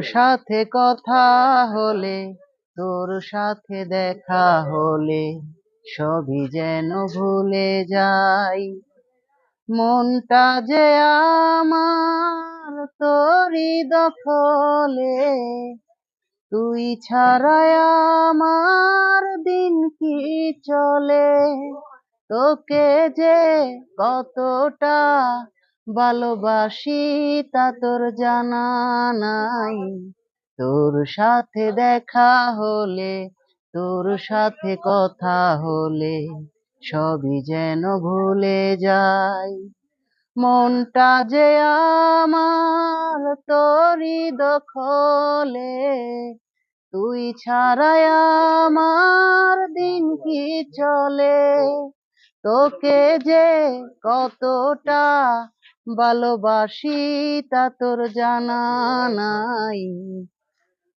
সাথে কথা হলে, তোর সাথে দেখা হলে সবই যেন ভুলে যাই। মনটা যে আমার তোরই দখলে, তুই ছাড়াই আমার দিন কি চলে। তোকে যে কতটা ভালোবাসি তা তোর জানা নাই। তোর সাথে দেখা হলে, তোর সাথে কথা হলে সবই যেন ভুলে যাই। মনটা যে আমার তোরই দখলে, তুই ছাড়াই আমার দিন কি চলে। তোকে যে কতটা ভালোবাসি তা তোর জানা নাই।